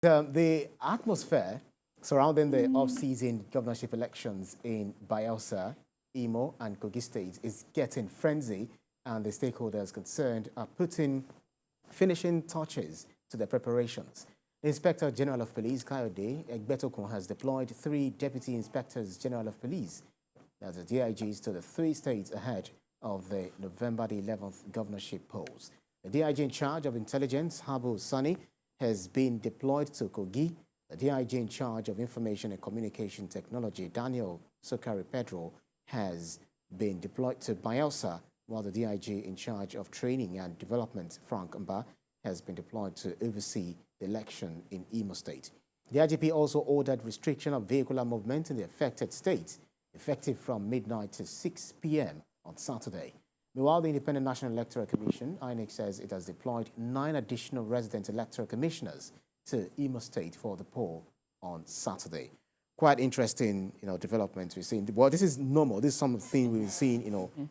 The atmosphere surrounding the off-season governorship elections in Bayelsa, Imo and Kogi States is getting frenzy, and the stakeholders concerned are putting finishing touches to the preparations. The Inspector General of Police, Kayode Egbetokun, has deployed 3 Deputy Inspectors General of Police, that's the DIGs, to the 3 states ahead of the November the 11th governorship polls. The DIG in charge of intelligence, Habu Sani, has been deployed to Kogi. The DIG in charge of information and communication technology, Daniel Sokari Pedro, has been deployed to Bayelsa, while the DIG in charge of training and development, Frank Mba, has been deployed to oversee the election in Imo State. The IGP also ordered restriction of vehicular movement in the affected states, effective from midnight to 6 p.m. on Saturday. Meanwhile, the Independent National Electoral Commission, INEC, says it has deployed 9 additional resident electoral commissioners to Imo State for the poll on Saturday. Quite interesting, developments we're seeing. Well, this is normal. This is something we've seen,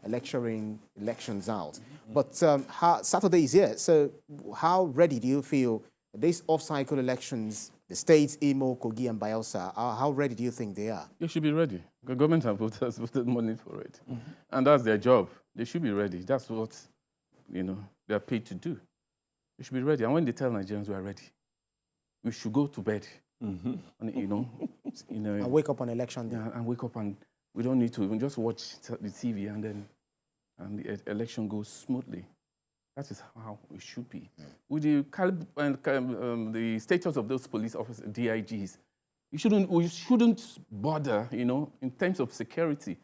elections out. But Saturday is here. So how ready do you feel these off-cycle elections, the states, Imo, Kogi, and Bayelsa, how ready do you think they are? They should be ready. The government and voters voted money for it. And that's their job. They should be ready. That's what, they're paid to do. They should be ready. And when they tell Nigerians we are ready, we should go to bed. And, and wake up on election day. Yeah, and wake up, and we don't need to even just watch the TV and the election goes smoothly. That is how it should be. With the status of those police officers, DIGs, we shouldn't bother, in terms of security.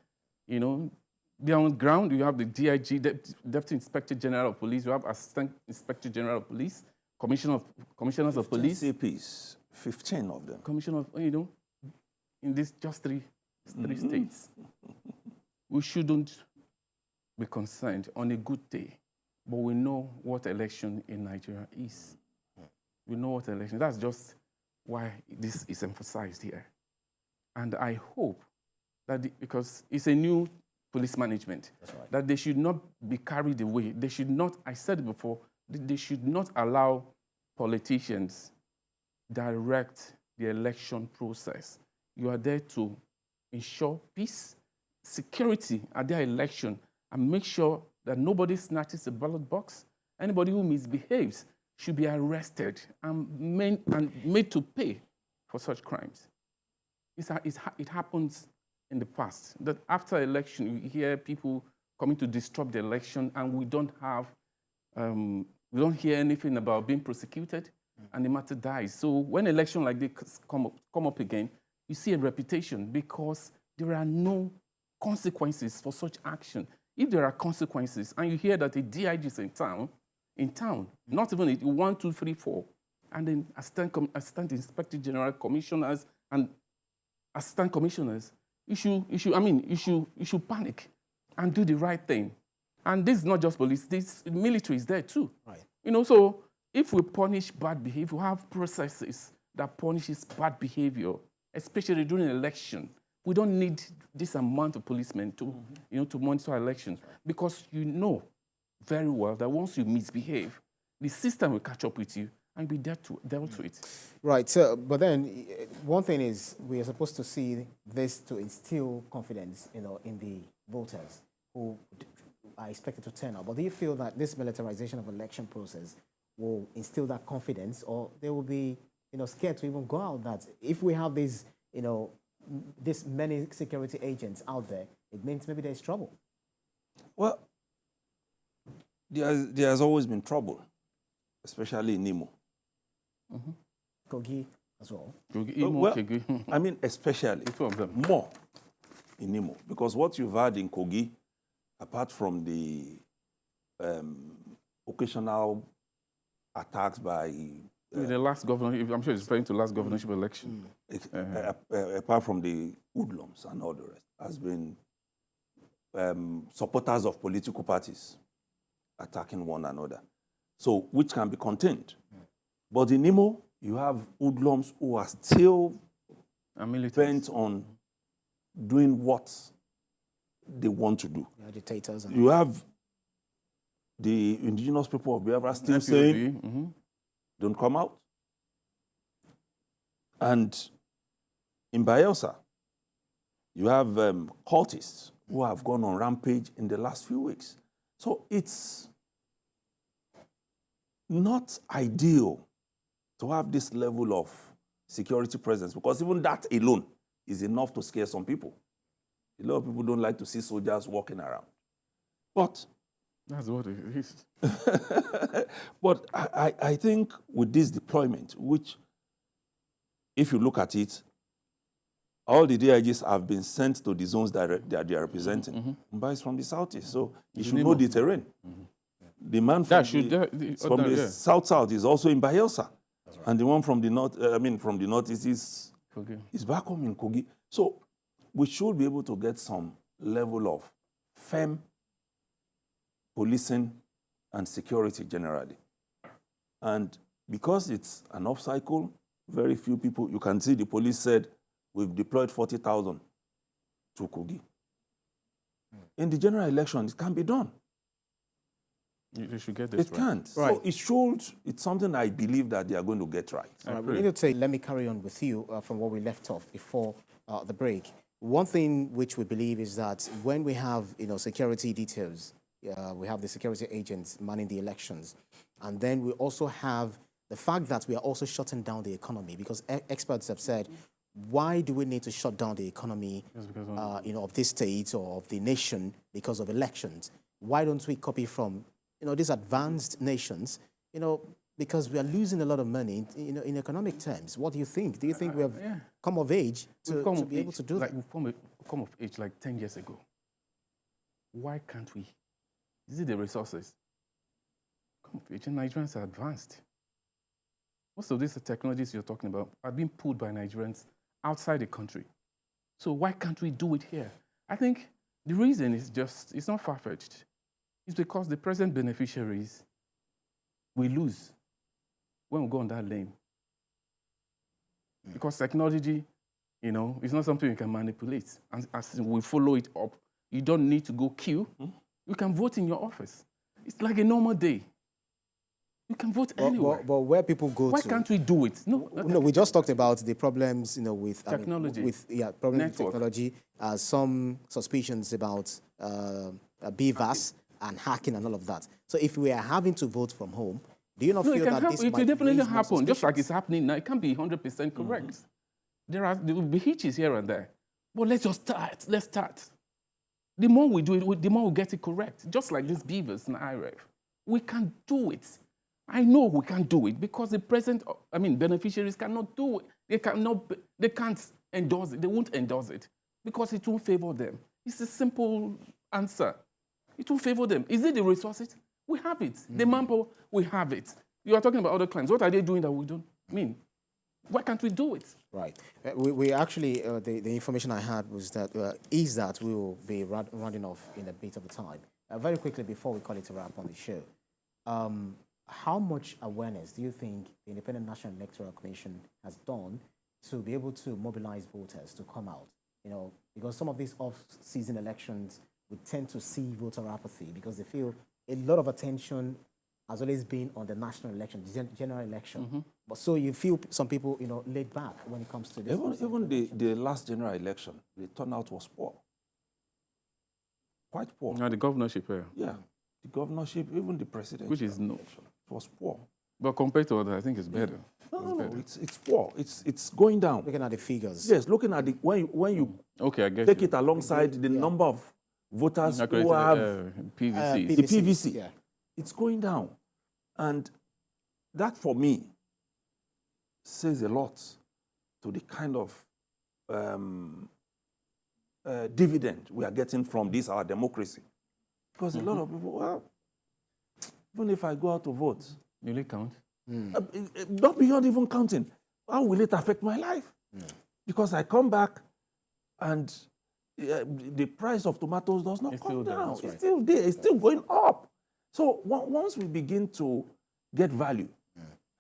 They're on the ground. You have the DIG, Deputy Inspector General of Police. You have Assistant Inspector General of Police, Commissioners of Police. CPs, 15 of them. Commissioner of, in this just three states. We shouldn't be concerned on a good day, but we know what election in Nigeria is. We know what election. That's just why this is emphasized here. And I hope that because it's a new police management, right, that they should not be carried away. They should not, I said it before, they should not allow politicians direct the election process. You are there to ensure peace, security at their election, and make sure that nobody snatches the ballot box. Anybody who misbehaves should be arrested and made to pay for such crimes. It happens in the past that after election, you hear people coming to disrupt the election, and we don't hear anything about being prosecuted, and the matter dies. So when election like this come up again, you see a reputation because there are no consequences for such action. If there are consequences, and you hear that the DIG is in town, not even 1, 2, 3, 4, and then Assistant Inspector General, Commissioners, and Assistant Commissioners, you should panic and do the right thing. And this is not just police, this military is there too. Right. So if we punish bad behavior, we have processes that punishes bad behavior, especially during an election. We don't need this amount of policemen to, to monitor elections, because you know very well that once you misbehave, the system will catch up with you and be dealt with it. Right. So, but then one thing is we are supposed to see this to instill confidence, in the voters who are expected to turn out. But do you feel that this militarization of election process will instill that confidence, or they will be, scared to even go out? That if we have these, this many security agents out there, it means maybe there's trouble. Well, there has always been trouble, especially in Imo. Kogi as well. Kogi. I mean, especially more in Imo, because what you've had in Kogi, apart from the occasional attacks by the last governorship, I'm sure it's referring to last governorship election. Apart from the hoodlums and all the rest, has been supporters of political parties attacking one another, so which can be contained. But in Imo, you have hoodlums who are still bent on doing what they want to do. Agitators. You have the indigenous people of Biafra still saying, don't come out. And in Bayelsa, you have cultists who have gone on rampage in the last few weeks. So it's not ideal to have this level of security presence, because even that alone is enough to scare some people. A lot of people don't like to see soldiers walking around. But That's what it is. but I think with this deployment, which, if you look at it, all the DIGs have been sent to the zones that they are representing. Mba is from the southeast, so you should know the terrain. The man from the south is also in Bayelsa. Right. And the one from the north, from the northeast is back home in Kogi. So we should be able to get some level of firm policing and security generally. And because it's an off-cycle, very few people, you can see the police said, we've deployed 40,000 to Kogi. In the general election, it can be done. You should get this right. It can't. Right. So it's something I believe that they are going to get right. We need to say, let me carry on with you from what we left off before the break. One thing which we believe is that when we have, security details, we have the security agents manning the elections, and then we also have the fact that we are also shutting down the economy, because experts have said, why do we need to shut down the economy, of this state or of the nation because of elections? Why don't we copy from, these advanced nations, because we are losing a lot of money, in economic terms? What do you think? Do you think we have come of age to be able to do that? We've come of age like 10 years ago. Why can't we? Is it the resources? Come of age, and Nigerians are advanced. Most of these technologies you're talking about are being pulled by Nigerians outside the country. So why can't we do it here? I think the reason is it's not far-fetched. It's because the present beneficiaries will lose when we go on that lane. Because technology, it's not something you can manipulate. And as we follow it up, you don't need to go queue. You can vote in your office. It's like a normal day. You can vote anywhere. But where people go Why can't we do it? No, we just talked about the problems, with technology. With technology. Some suspicions about BVAS and hacking and all of that. So if we are having to vote from home, do you not feel that this might it will definitely happen, just like it's happening now. It can't be 100% correct. There will be hitches here and there. But let's just start. Let's start. The more we do it, the more we get it correct. Just like these beavers and IREF. We can do it. I know we can't do it because the present, beneficiaries cannot do it. They can't endorse it. They won't endorse it because it won't favor them. It's a simple answer. It will favor them. Is it the resources? We have it. The manpower, we have it. You are talking about other clients. What are they doing that we don't? Why can't we do it? Right. We actually, the information I had was that, we will be rounding off in a bit of a time. Very quickly, before we call it a wrap on the show, how much awareness do you think the Independent National Electoral Commission has done to be able to mobilize voters to come out? Because some of these off-season elections would tend to see voter apathy because they feel a lot of attention has always been on the national election, the general election. But so you feel some people, laid back when it comes to this. Even the last general election, the turnout was poor. Quite poor. Now the governorship here. Yeah. The governorship, even the presidential which is no, was poor. But compared to others, I think it's better. No, it's poor. It's going down. Looking at the figures. Yes, looking at the when you take it alongside the number of voters who have PVC. The PVC, it's going down, and that for me says a lot to the kind of dividend we are getting from this our democracy. Because a lot of people, even if I go out to vote, will it count? Not beyond even counting. How will it affect my life? Because I come back and the price of tomatoes does not come down. It's still there. It's still going up. So once we begin to get value,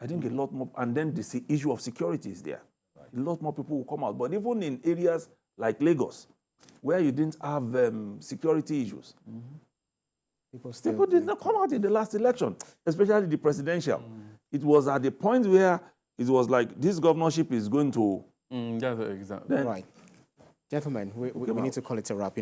I think a lot more, and then the issue of security is there. A lot more people will come out. But even in areas like Lagos, where you didn't have security issues, people did not come out in the last election, especially the presidential. It was at the point where it was like this governorship is going to. That's exactly. Right. Gentlemen, we need to call it a wrap.